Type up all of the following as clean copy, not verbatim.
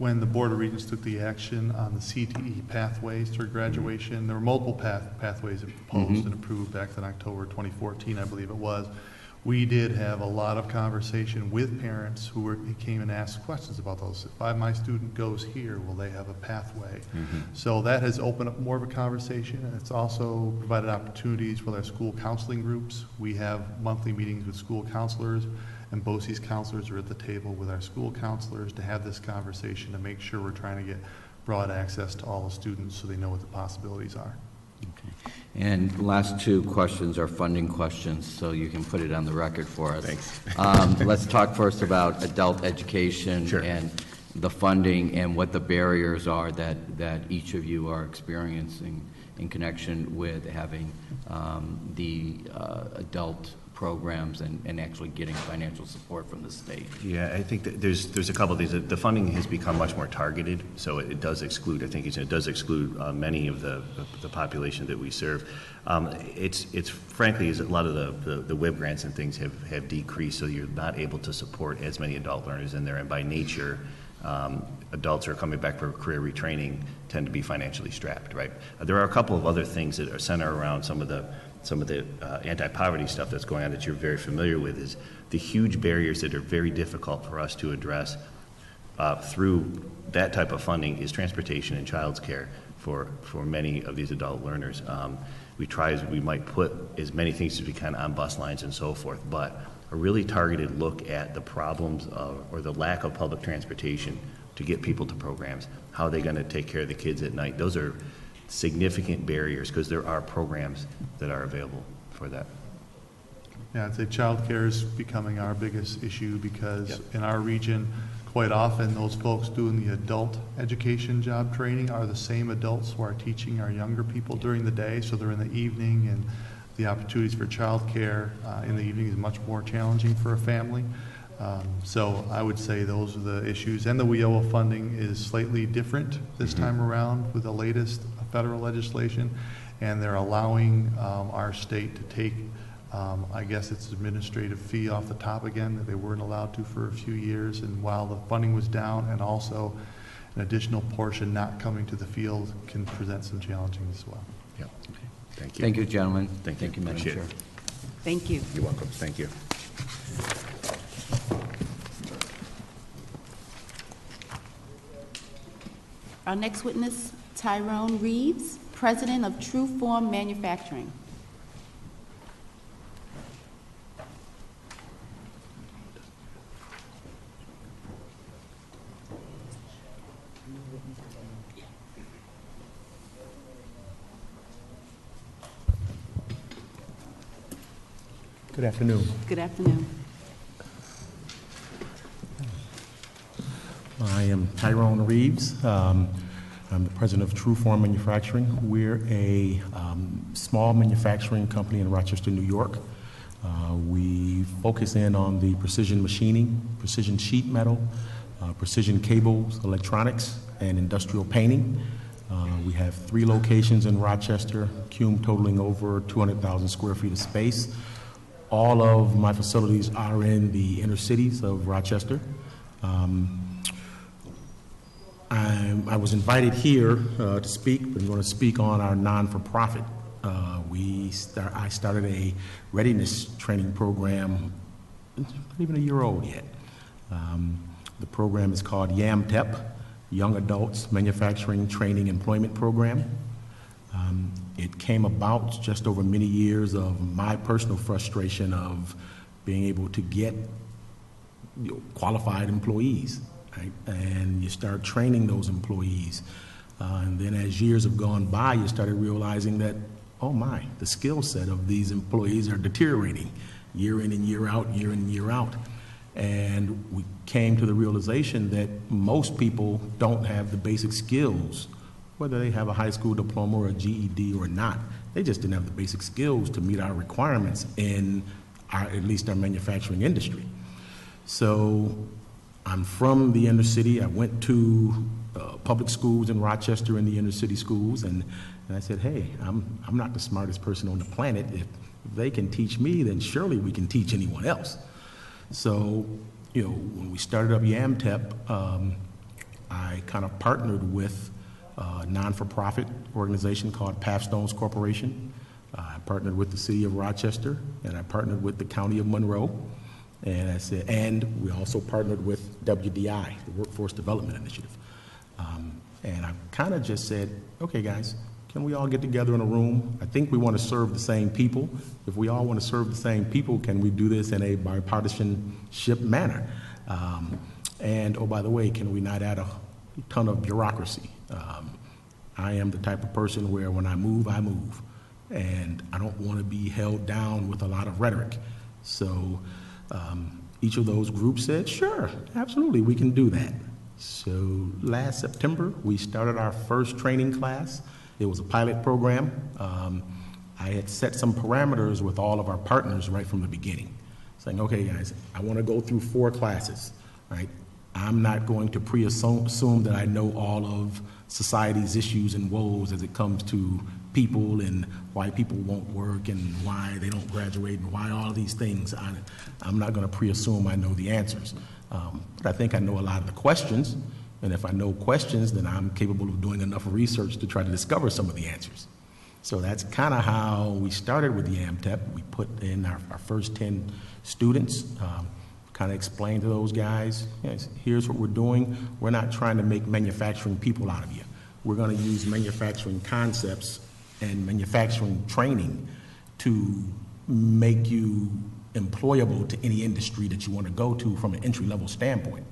when the Board of Regents took the action on the CTE pathways toward graduation. There were multiple pathways proposed and approved back in October 2014, I believe it was. We did have a lot of conversation with parents who came and asked questions about those. If my student goes here, will they have a pathway? So that has opened up more of a conversation, and it's also provided opportunities with our school counseling groups. We have monthly meetings with school counselors, and BOCES counselors are at the table with our school counselors to have this conversation to make sure we're trying to get broad access to all the students so they know what the possibilities are. Okay. And last two questions are funding questions, so you can put it on the record for us. Thanks. Let's talk first about adult education. Sure. And the funding and what the barriers are that each of you are experiencing in connection with having the adult programs and actually getting financial support from the state. Yeah, I think that there's a couple of things. The funding has become much more targeted, so it does exclude, I think it does exclude many of the population that we serve. It's frankly, a lot of the WIB grants and things have decreased, so you're not able to support as many adult learners in there, and by nature, adults who are coming back for career retraining tend to be financially strapped, right? There are a couple of other things that are centered around some of the anti-poverty stuff that's going on that you're very familiar with, is the huge barriers that are very difficult for us to address through that type of funding is transportation and child's care for many of these adult learners. We might put as many things as we can on bus lines and so forth, but a really targeted look at the problems or the lack of public transportation to get people to programs, how are they going to take care of the kids at night? Those are significant barriers because there are programs that are available for that. Yeah, I'd say child care is becoming our biggest issue because in our region, quite often those folks doing the adult education job training are the same adults who are teaching our younger people during the day, so they're in the evening, and the opportunities for child care in the evening is much more challenging for a family. So I would say those are the issues. And the WIOA funding is slightly different this time around with the latest federal legislation, and they're allowing our state to take, I guess it's administrative fee off the top again that they weren't allowed to for a few years. And while the funding was down, and also an additional portion not coming to the field can present some challenges as well. Yeah. Okay. Thank you. Thank you, gentlemen. Thank you, Madam Chair. Thank you. You're welcome. Thank you. Our next witness, Tyrone Reeves, President of True Form Manufacturing. Good afternoon. Good afternoon. I am Tyrone Reeves. I'm the president of True Form Manufacturing. We're a small manufacturing company in Rochester, New York. We focus in on the precision machining, precision sheet metal, precision cables, electronics, and industrial painting. We have 3 locations in Rochester, CUME totaling over 200,000 square feet of space. All of my facilities are in the inner cities of Rochester. I was invited here to speak, but I'm going to speak on our non-for-profit. I started a readiness training program, not even a year old yet. The program is called YAMTEP, Young Adults Manufacturing Training Employment Program. It came about just over many years of my personal frustration of being able to get qualified employees. Right? And you start training those employees. And then as years have gone by, you started realizing that, oh my, the skill set of these employees are deteriorating year in and year out, year in and year out. And we came to the realization that most people don't have the basic skills, whether they have a high school diploma or a GED or not. They just didn't have the basic skills to meet our requirements in at least our manufacturing industry. So I'm from the inner city. I went to public schools in Rochester in the inner city schools, and I said, hey, I'm not the smartest person on the planet. If they can teach me, then surely we can teach anyone else. So, when we started up YAMTEP, I kind of partnered with a non-for-profit organization called Pathstones Corporation. I partnered with the City of Rochester, and I partnered with the County of Monroe. And I said, and we also partnered with WDI, the Workforce Development Initiative. And I kind of just said, okay, guys, can we all get together in a room? I think we want to serve the same people. If we all want to serve the same people, can we do this in a bipartisanship manner? And, oh, by the way, can we not add a ton of bureaucracy? I am the type of person where when I move, and I don't want to be held down with a lot of rhetoric. So each of those groups said, sure, absolutely, we can do that. So last September, we started our first training class. It was a pilot program. I had set some parameters with all of our partners right from the beginning, saying, okay, guys, I want to go through 4 classes, right? I'm not going to assume that I know all of society's issues and woes as it comes to people and why people won't work and why they don't graduate and why all these things. I'm not going to pre-assume I know the answers. But I think I know a lot of the questions, and if I know questions, then I'm capable of doing enough research to try to discover some of the answers. So that's kind of how we started with the AMTEP. We put in our first 10 students, kind of explained to those guys, yes, here's what we're doing. We're not trying to make manufacturing people out of you. We're going to use manufacturing concepts and manufacturing training to make you employable to any industry that you want to go to from an entry-level standpoint.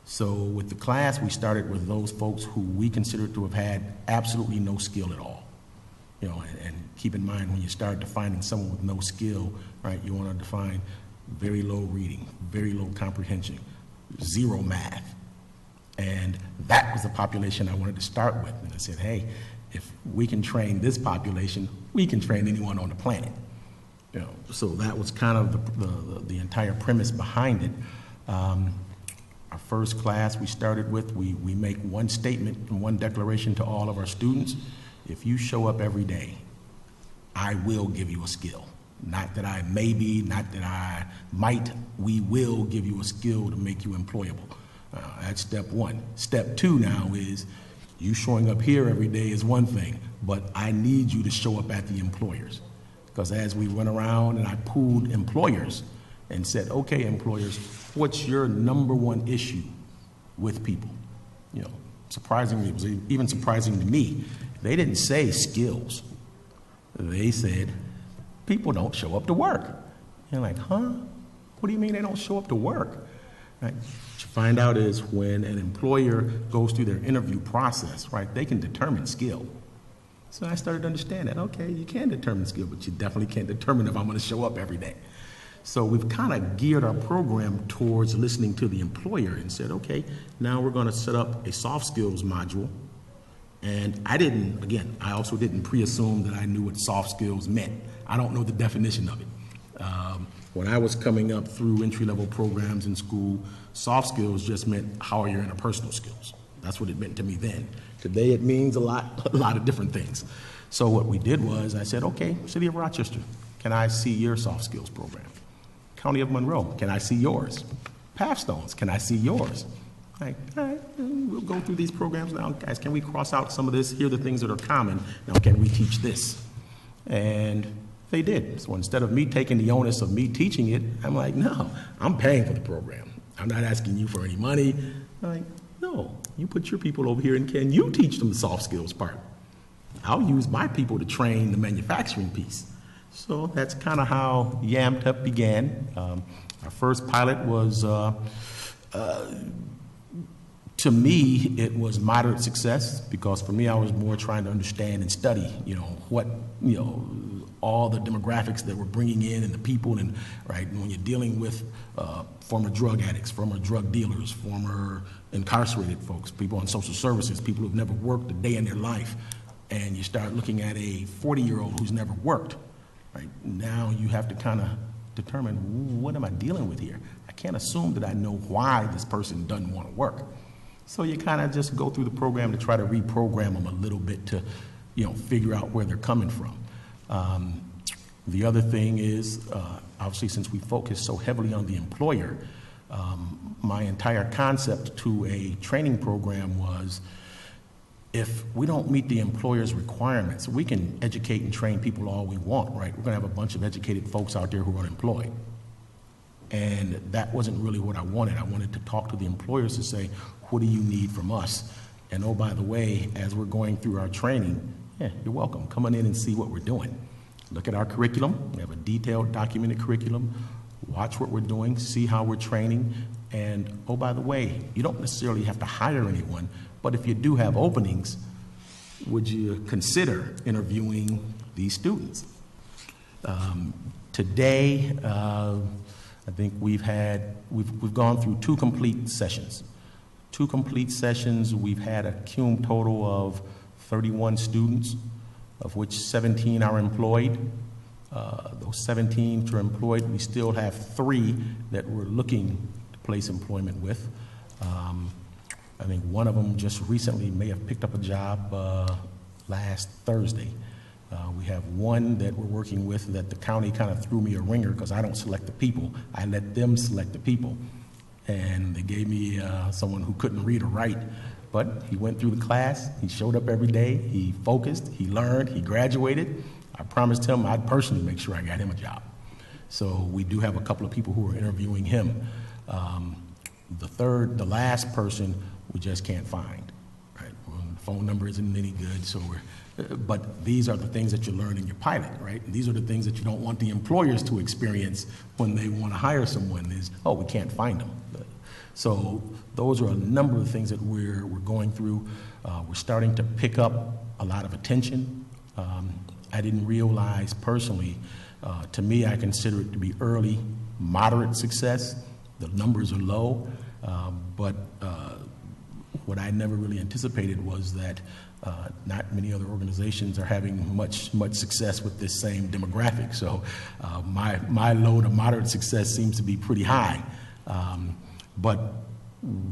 So with the class, we started with those folks who we considered to have had absolutely no skill at all. You know, and keep in mind when you start defining someone with no skill, right, you want to define very low reading, very low comprehension, 0 math. And that was the population I wanted to start with. And I said, hey, if we can train this population, we can train anyone on the planet. You know, so that was kind of the entire premise behind it. Our first class we started with, we make one statement and one declaration to all of our students. If you show up every day, I will give you a skill. Not that I may be, not that I might, we will give you a skill to make you employable. That's step 1. Step 2 now is you showing up here every day is one thing, but I need you to show up at the employers. Because as we went around and I pooled employers and said, okay, employers, what's your number 1 issue with people? You know, surprisingly, it was even surprising to me, they didn't say skills. They said, people don't show up to work. And you're like, huh? What do you mean they don't show up to work? Right? What you find out is when an employer goes through their interview process, right, they can determine skill. So I started to understand that, okay, you can determine skill, but you definitely can't determine if I'm going to show up every day. So we've kind of geared our program towards listening to the employer and said, okay, now we're going to set up a soft skills module. And I also didn't pre-assume that I knew what soft skills meant. I don't know the definition of it. When I was coming up through entry-level programs in school, soft skills just meant how are your interpersonal skills. That's what it meant to me then. Today it means a lot of different things. So what we did was I said, okay, City of Rochester, can I see your soft skills program? County of Monroe, can I see yours? Pathstones, can I see yours? Like, all right, we'll go through these programs now. Guys, can we cross out some of this? Here are the things that are common. Now, can we teach this? And they did. So instead of me taking the onus of me teaching it, I'm like, no, I'm paying for the program. I'm not asking you for any money. I'm like, no, you put your people over here and can you teach them the soft skills part? I'll use my people to train the manufacturing piece. So that's kind of how YAMTEP began. Our first pilot was, to me, it was moderate success because for me, I was more trying to understand and study, all the demographics that we're bringing in and the people and, right, when you're dealing with former drug addicts, former drug dealers, former incarcerated folks, people on social services, people who've never worked a day in their life, and you start looking at a 40-year-old who's never worked, right? Now you have to kind of determine, what am I dealing with here? I can't assume that I know why this person doesn't want to work. So you kind of just go through the program to try to reprogram them a little bit to, figure out where they're coming from. The other thing is, obviously, since we focus so heavily on the employer, My entire concept to a training program was, if we don't meet the employer's requirements, we can educate and train people all we want, right? We're going to have a bunch of educated folks out there who are unemployed. And that wasn't really what I wanted. I wanted to talk to the employers to say, what do you need from us? And oh, by the way, as we're going through our training, yeah, you're welcome. Come on in and see what we're doing. Look at our curriculum. We have a detailed, documented curriculum. Watch what we're doing, see how we're training. And oh, by the way, you don't necessarily have to hire anyone, but if you do have openings, would you consider interviewing these students? Today, I think we've gone through 2 complete sessions. 2 complete sessions. We've had a cum total of 31 students, of which 17 are employed. Those 17 which are employed, we still have 3 that we're looking to place employment with. I think one of them just recently may have picked up a job last Thursday. We have one that we're working with that the county kind of threw me a ringer because I don't select the people. I let them select the people. And they gave me someone who couldn't read or write, but he went through the class, he showed up every day, he focused, he learned, he graduated. I promised him I'd personally make sure I got him a job. So we do have a couple of people who are interviewing him. The last person we just can't find, right? Well, the phone number isn't any good, so but these are the things that you learn in your pilot, right? And these are the things that you don't want the employers to experience when they want to hire someone is, oh, we can't find them. So those are a number of things that we're going through. We're starting to pick up a lot of attention. I didn't realize personally, to me, I consider it to be early, moderate success. The numbers are low, but what I never really anticipated was that not many other organizations are having much success with this same demographic. So my low to moderate success seems to be pretty high. But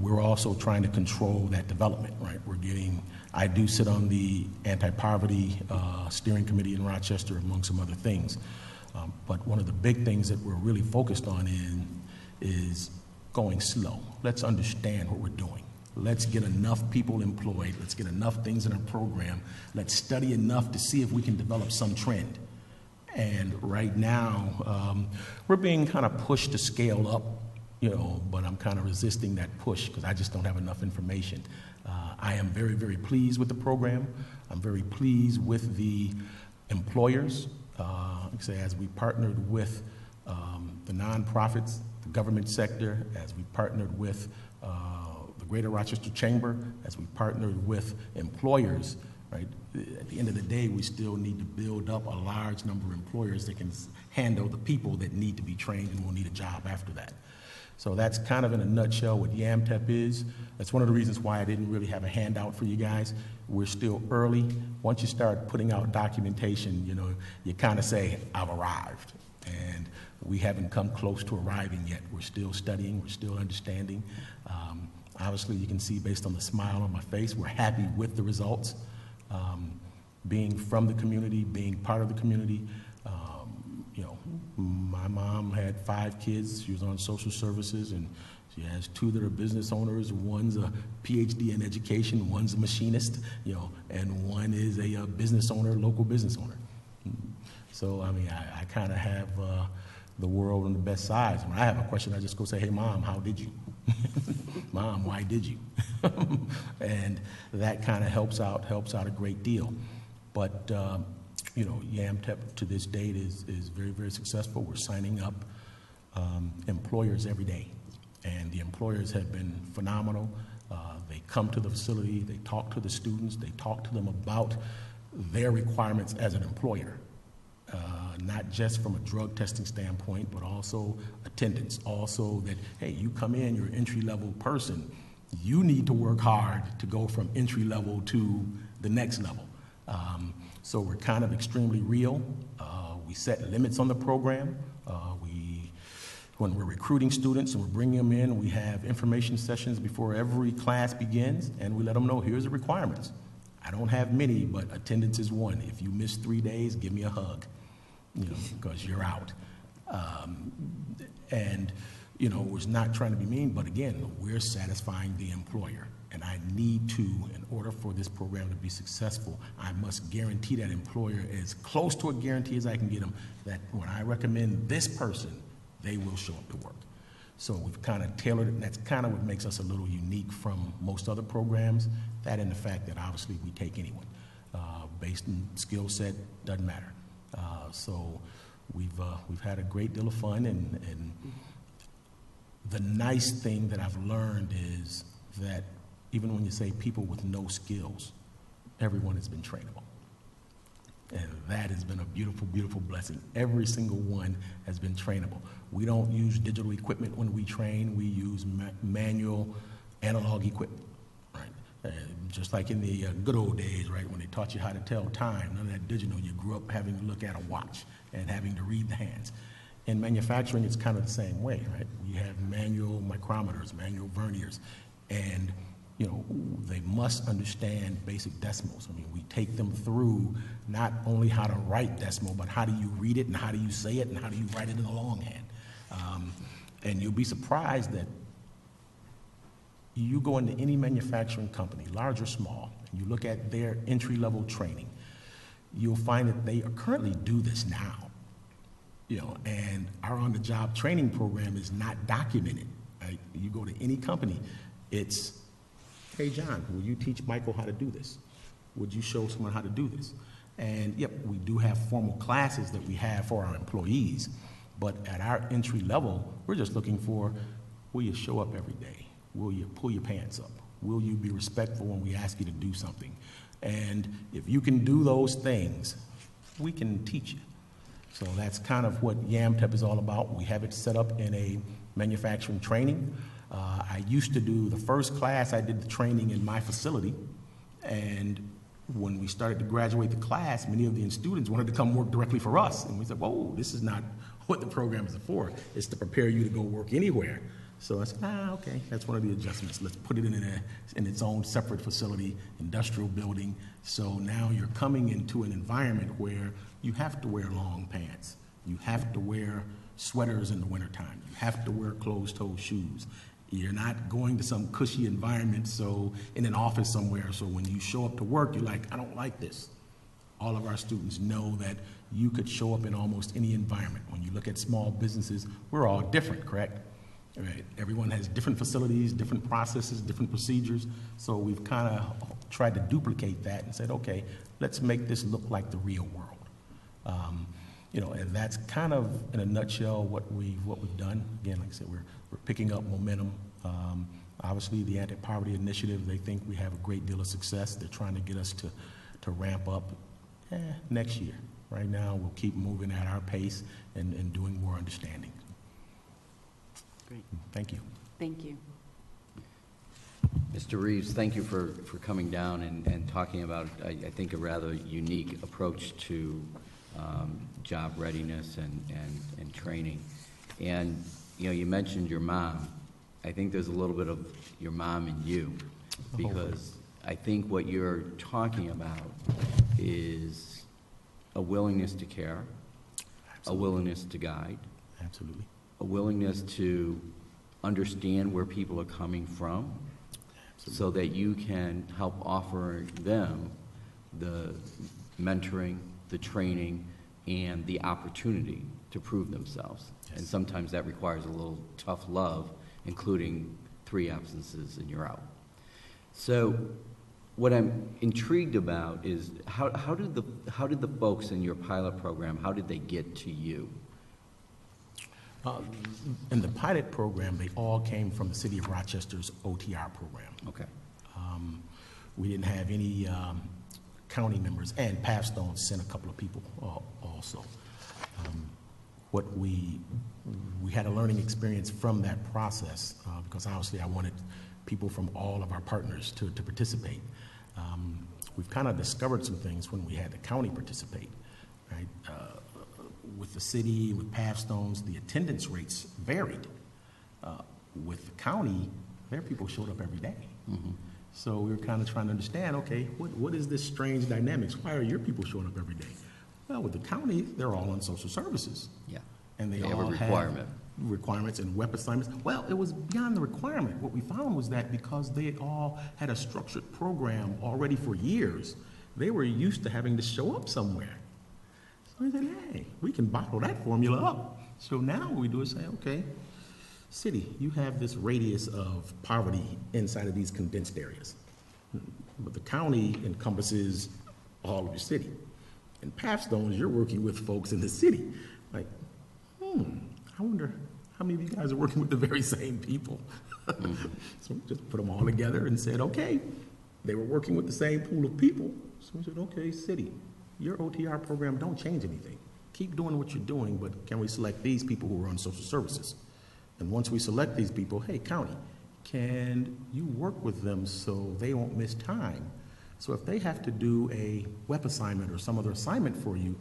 we're also trying to control that development, right? I do sit on the anti-poverty steering committee in Rochester, among some other things. But one of the big things that we're really focused on is going slow. Let's understand what we're doing. Let's get enough people employed. Let's get enough things in our program. Let's study enough to see if we can develop some trend. And right now, we're being kind of pushed to scale up, but I'm kind of resisting that push because I just don't have enough information. I am very, very pleased with the program. I'm very pleased with the employers. Like I say, as we partnered with the nonprofits, the government sector, as we partnered with the Greater Rochester Chamber, as we partnered with employers, right? At the end of the day, we still need to build up a large number of employers that can handle the people that need to be trained and will need a job after that. So that's kind of in a nutshell what YAMTEP is. That's one of the reasons why I didn't really have a handout for you guys. We're still early. Once you start putting out documentation, you kind of say, I've arrived. And we haven't come close to arriving yet. We're still studying, we're still understanding. Obviously, you can see based on the smile on my face, we're happy with the results. Being from the community, being part of the community, my mom had 5 kids. She was on social services, and she has 2 that are business owners. One's a PhD in education, one's a machinist, and one is a business owner, local business owner. So, I kind of have the world on the best sides. When I have a question, I just go say, hey, Mom, how did you? Mom, why did you? And that kind of helps out a great deal. But YAMTEP to this date is very, very successful. We're signing up employers every day, and the employers have been phenomenal. They come to the facility, they talk to the students, they talk to them about their requirements as an employer, not just from a drug testing standpoint, but also attendance. Also that, hey, you come in, you're an entry-level person. You need to work hard to go from entry level to the next level. So we're kind of extremely real. We set limits on the program. When we're recruiting students and we're bringing them in, we have information sessions before every class begins, and we let them know, here's the requirements. I don't have many, but attendance is one. If you miss 3 days, give me a hug, because you're out. And was not trying to be mean, but again, we're satisfying the employer. And I need to, in order for this program to be successful, I must guarantee that employer as close to a guarantee as I can get them that when I recommend this person, they will show up to work. So we've kind of tailored it, and that's kind of what makes us a little unique from most other programs, that and the fact that obviously we take anyone. Based on skill set, doesn't matter. So we've had a great deal of fun, and the nice thing that I've learned is that even when you say people with no skills, everyone has been trainable. And that has been a beautiful, beautiful blessing. Every single one has been trainable. We don't use digital equipment when we train. We use manual, analog equipment, right? Just like in the good old days, right, when they taught you how to tell time, none of that digital. You grew up having to look at a watch and having to read the hands. In manufacturing, it's kind of the same way, right? We have manual micrometers, manual verniers, and they must understand basic decimals. I mean, we take them through not only how to write decimal, but how do you read it, and how do you say it, and how do you write it in the longhand. And you'll be surprised that you go into any manufacturing company, large or small, and you look at their entry-level training, you'll find that they currently do this now. And our on-the-job training program is not documented. Right? You go to any company, it's, hey, John, will you teach Michael how to do this? Would you show someone how to do this? And, yep, we do have formal classes that we have for our employees, but at our entry level, we're just looking for, will you show up every day? Will you pull your pants up? Will you be respectful when we ask you to do something? And if you can do those things, we can teach you. So that's kind of what YAMTEP is all about. We have it set up in a manufacturing training. I used to do the first class, I did the training in my facility, and when we started to graduate the class, many of the students wanted to come work directly for us, and we said, whoa, this is not what the program is for. It's to prepare you to go work anywhere. So I said, okay, that's one of the adjustments. Let's put it in its own separate facility, industrial building. So now you're coming into an environment where you have to wear long pants. You have to wear sweaters in the wintertime. You have to wear closed-toe shoes. You're not going to some cushy environment, so in an office somewhere, so when you show up to work, you're like, I don't like this. All of our students know that you could show up in almost any environment. When you look at small businesses, we're all different, correct? Right. Everyone has different facilities, different processes, different procedures, so we've kind of tried to duplicate that and said, okay, let's make this look like the real world. And that's kind of, in a nutshell, what we've done. Again, like I said, we're picking up momentum. Obviously, the Anti-Poverty Initiative, they think we have a great deal of success. They're trying to get us to ramp up next year. Right now, we'll keep moving at our pace and doing more understanding. Great. Thank you. Thank you. Mr. Reeves, thank you for coming down and talking about, I think, a rather unique approach to job readiness and training. And, you mentioned your mom. I think there's a little bit of your mom in you, because I think what you're talking about is a willingness to care, a willingness to guide, Absolutely. a willingness to understand where people are coming from, so that you can help offer them the mentoring, the training, and the opportunity to prove themselves. Yes. And sometimes that requires a little tough love, including 3 absences and you're out. So what I'm intrigued about is how did the folks in your pilot program, how did they get to you? In the pilot program, they all came from the City of Rochester's OTR program. Okay. We didn't have any county members, and Pathstone sent a couple of people also. We had a learning experience from that process, because obviously I wanted people from all of our partners to participate. We've kind of discovered some things when we had the county participate, right? With the city, with Pathstones, the attendance rates varied. With the county, their people showed up every day. Mm-hmm. So we were kind of trying to understand, okay, what is this strange dynamics? Why are your people showing up every day? Well, with the county, they're all on social services. Yeah. And they have all a requirement. requirements and WEP assignments. Well, it was beyond the requirement. What we found was that because they all had a structured program already for years, they were used to having to show up somewhere. So I said, hey, we can bottle that formula up. So now what we do is say, okay, city, you have this radius of poverty inside of these condensed areas. But the county encompasses all of your city. In Pathstones, you're working with folks in the city. Like, I wonder how many of you guys are working with the very same people. So we just put them all together and said, okay, they were working with the same pool of people. So we said, okay, city, your OTR program don't change anything. Keep doing what you're doing, but can we select these people who are on social services? And once we select these people, hey, county, can you work with them so they won't miss time? So if they have to do a WEP assignment or some other assignment for you,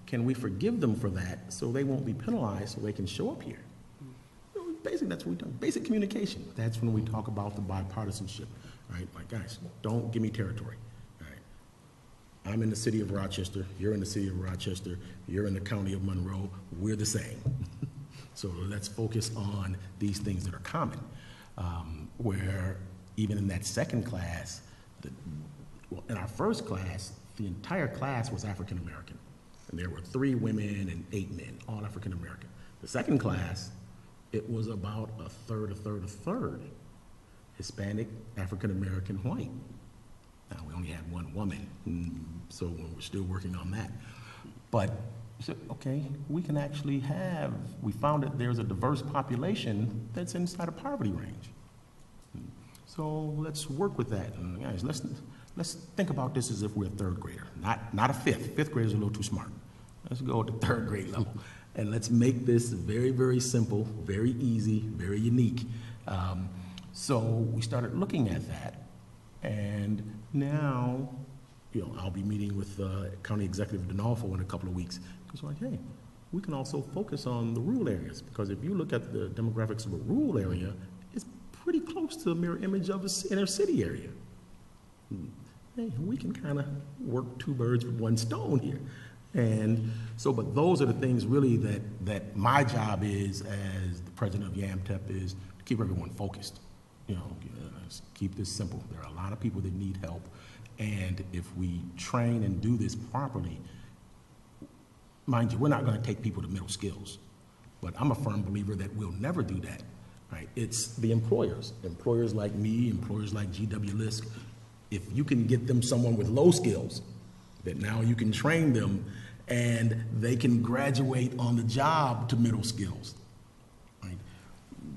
can we forgive them for that so they won't be penalized so they can show up here? Basically, that's what we've done. Basic communication. That's when we talk about the bipartisanship, right? Like, guys, don't give me territory, all right? I'm in the city of Rochester. You're in the city of Rochester. You're in the county of Monroe. We're the same. So let's focus on these things that are common, where even in that second class, in our first class, the entire class was African American. And there were 3 women and 8 men, all African American. The second class, it was about a third Hispanic, African American, white. Now, we only had 1 woman, so we're still working on that. But, so, okay, we can actually we found that there's a diverse population that's inside a poverty range. So let's work with that. And guys, let's think about this as if we're a 3rd grader, not a 5th. 5th grader's a little too smart. Let's go at the 3rd grade level. And let's make this very, very simple, very easy, very unique. So we started looking at that. And now, I'll be meeting with County Executive D'Onofrio in a couple of weeks. Because we're like, hey, we can also focus on the rural areas. Because if you look at the demographics of a rural area, it's pretty close to a mirror image of an inner city area. Hey, we can kind of work 2 birds with 1 stone here. And so, but those are the things really that my job is as the president of YAMTEP is to keep everyone focused. Let's keep this simple. There are a lot of people that need help. And if we train and do this properly, mind you, we're not going to take people to middle skills. But I'm a firm believer that we'll never do that. Right? It's the employers like me, employers like GW Lisk. If you can get them someone with low skills, that now you can train them and they can graduate on the job to middle skills. Right?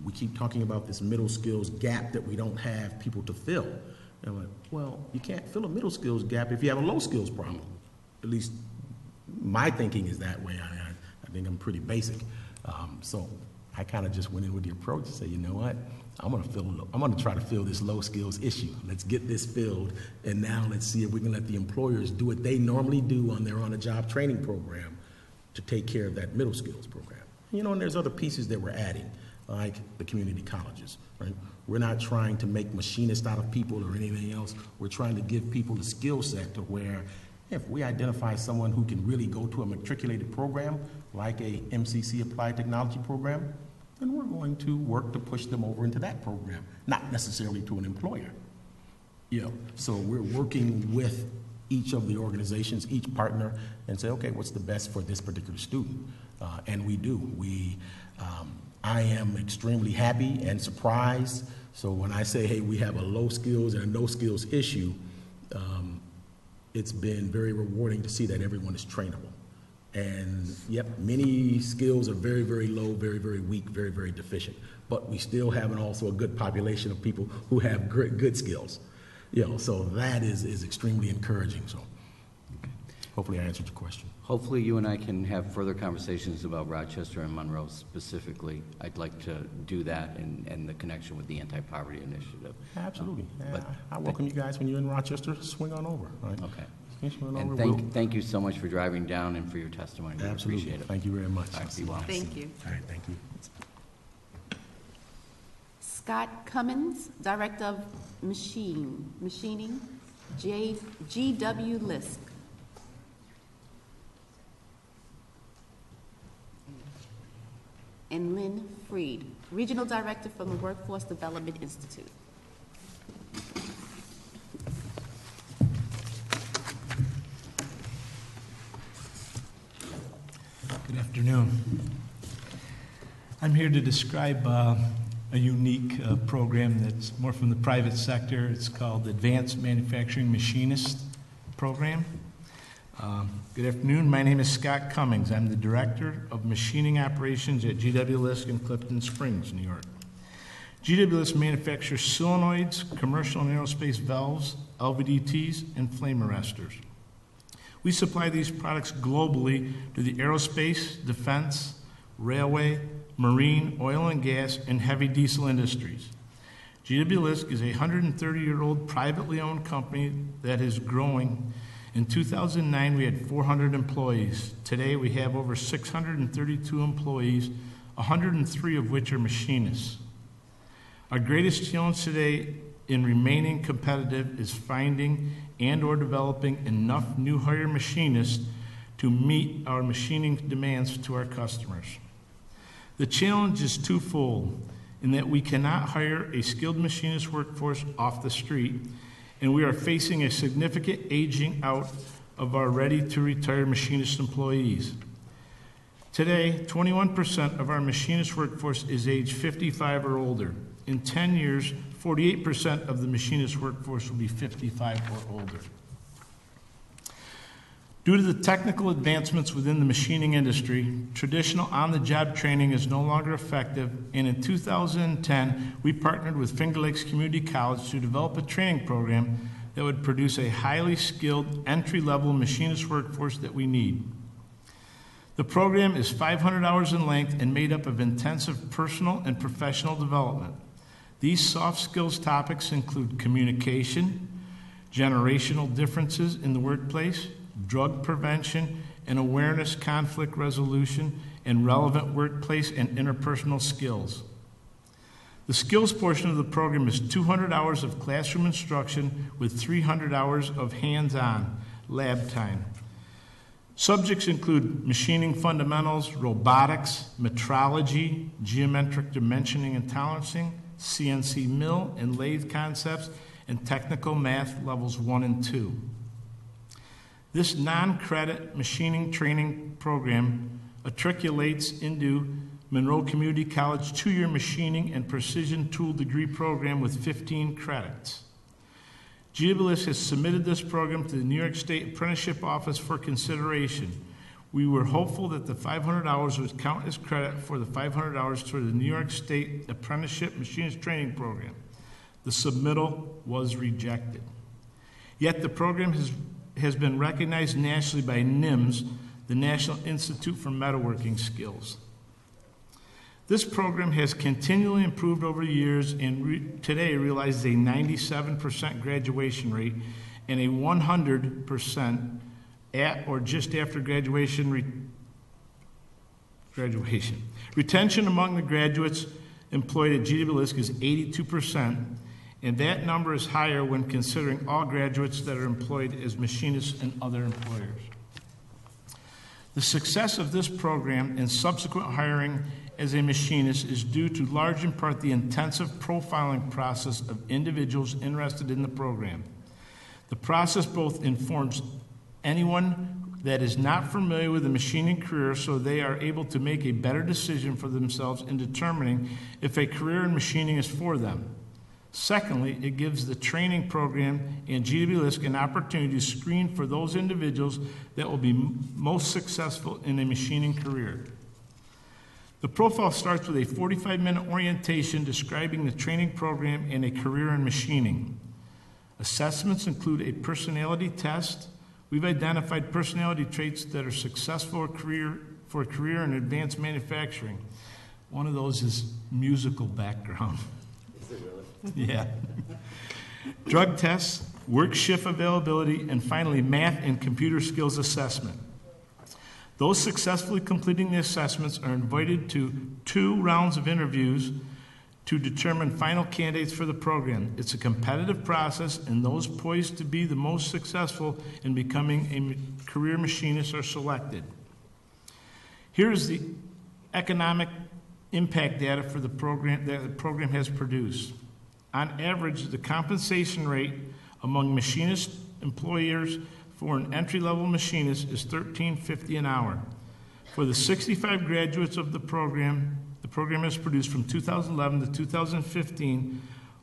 We keep talking about this middle skills gap that we don't have people to fill. And I'm like, well, you can't fill a middle skills gap if you have a low skills problem. At least my thinking is that way. I think I'm pretty basic. So I kind of just went in with the approach to say, you know what? I'm going to try to fill this low skills issue. Let's get this filled, and now let's see if we can let the employers do what they normally do on their on-the-job training program to take care of that middle skills program. And there's other pieces that we're adding, like the community colleges, right? We're not trying to make machinists out of people or anything else. We're trying to give people the skill set to where if we identify someone who can really go to a matriculated program, like a MCC Applied Technology program, then we're going to work to push them over into that program, not necessarily to an employer. So we're working with each of the organizations, each partner, and say, okay, what's the best for this particular student? And we do. I am extremely happy and surprised. So when I say, hey, we have a low skills and a no skills issue, it's been very rewarding to see that everyone is trainable. And yep, many skills are very, very low, very, very weak, very, very deficient. But we still have also a good population of people who have good skills. So that is extremely encouraging. So hopefully I answered your question. Hopefully you and I can have further conversations about Rochester and Monroe specifically. I'd like to do that and the connection with the Anti-Poverty Initiative. Absolutely. I welcome you guys when you're in Rochester. Swing on over. Right? Okay. And thank you so much for driving down and for your testimony. We Absolutely. Appreciate it. Thank you very much. All right, be well. Thank you. All right, thank you. Scott Cummins, Director of Machining, GW Lisk. and Lynn Freed, Regional Director from the Workforce Development Institute. Good afternoon. I'm here to describe a unique program that's more from the private sector. It's called Advanced Manufacturing Machinist Program. Good afternoon. My name is Scott Cummings. I'm the Director of Machining Operations at GW Lisk in Clifton Springs, New York. GW Lisk manufactures solenoids, commercial and aerospace valves, LVDTs, and flame arresters. We supply these products globally to the aerospace, defense, railway, marine, oil and gas, and heavy diesel industries. GW Lisk is a 130-year-old privately owned company that is growing. In 2009, we had 400 employees. Today, we have over 632 employees, 103 of which are machinists. Our greatest challenge today in remaining competitive is finding and or developing enough new hire machinists to meet our machining demands to our customers. The challenge is twofold in that we cannot hire a skilled machinist workforce off the street, and we are facing a significant aging out of our ready-to-retire machinist employees. Today, 21% of our machinist workforce is age 55 or older. In 10 years, 48% of the machinist workforce will be 55 or older. Due to the technical advancements within the machining industry, traditional on-the-job training is no longer effective, and in 2010, we partnered with Finger Lakes Community College to develop a training program that would produce a highly skilled, entry-level machinist workforce that we need. The program is 500 hours in length and made up of intensive personal and professional development. These soft skills topics include communication, generational differences in the workplace, drug prevention and awareness, conflict resolution, and relevant workplace and interpersonal skills. The skills portion of the program is 200 hours of classroom instruction with 300 hours of hands-on lab time. Subjects include machining fundamentals, robotics, metrology, geometric dimensioning and tolerancing, CNC mill and lathe concepts, and technical math levels 1 and 2. This non-credit machining training program matriculates into Monroe Community College 2-year machining and precision tool degree program with 15 credits. GW Lisk has submitted this program to the New York State Apprenticeship Office for consideration. We were hopeful that the 500 hours would count as credit for the 500 hours toward the New York State Apprenticeship Machinist Training Program. The submittal was rejected. Yet the program has been recognized nationally by NIMS, the National Institute for Metalworking Skills. This program has continually improved over the years and today realizes a 97% graduation rate and a 100% at or just after graduation. Retention among the graduates employed at GW Lisk is 82%, and that number is higher when considering all graduates that are employed as machinists in other employers. The success of this program and subsequent hiring as a machinist is due to large in part the intensive profiling process of individuals interested in the program. The process both informs anyone that is not familiar with the machining career so they are able to make a better decision for themselves in determining if a career in machining is for them. Secondly, it gives the training program and GW Lisk an opportunity to screen for those individuals that will be most successful in a machining career. The profile starts with a 45-minute orientation describing the training program and a career in machining. Assessments include a personality test. We've identified personality traits that are successful for a career in advanced manufacturing. One of those is musical background. Is it really? Yeah. Drug tests, work shift availability, and finally, math and computer skills assessment. Those successfully completing the assessments are invited to 2 rounds of interviews to determine final candidates for the program. It's a competitive process, and those poised to be the most successful in becoming a career machinist are selected. Here is the economic impact data for the program that the program has produced. On average, the compensation rate among machinist employers for an entry-level machinist is $13.50 an hour. For the 65 graduates of the program has produced from 2011 to 2015,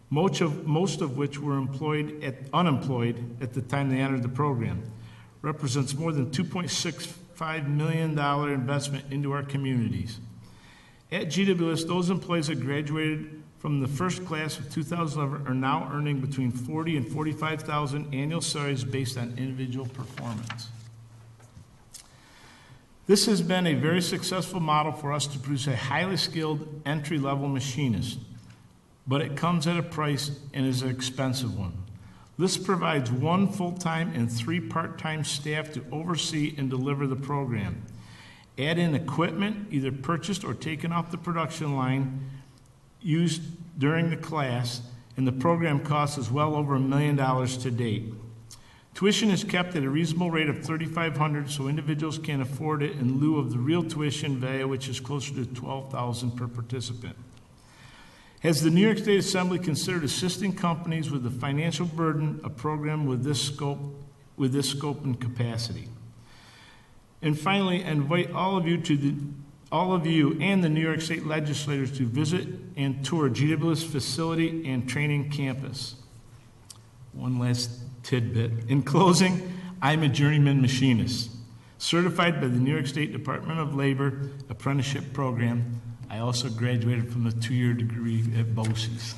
most of which were unemployed at the time they entered the program, represents more than $2.65 million investment into our communities. At GWS, those employees that graduated from the first class of 2011 are now earning between $40,000 and $45,000 annual salaries based on individual performance. This has been a very successful model for us to produce a highly skilled entry-level machinist, but it comes at a price and is an expensive one. This provides 1 full-time and 3 part-time staff to oversee and deliver the program. Add in equipment, either purchased or taken off the production line, used during the class, and the program cost is well over $1 million to date. Tuition is kept at a reasonable rate of $3,500, so individuals can afford it in lieu of the real tuition value, which is closer to $12,000 per participant. Has the New York State Assembly considered assisting companies with the financial burden of a program with this scope and capacity? And finally, I invite all of you and the New York State legislators to visit and tour GWS facility and training campus. One last tidbit. In closing, I'm a journeyman machinist, certified by the New York State Department of Labor apprenticeship program. I also graduated from a 2-year degree at BOCES.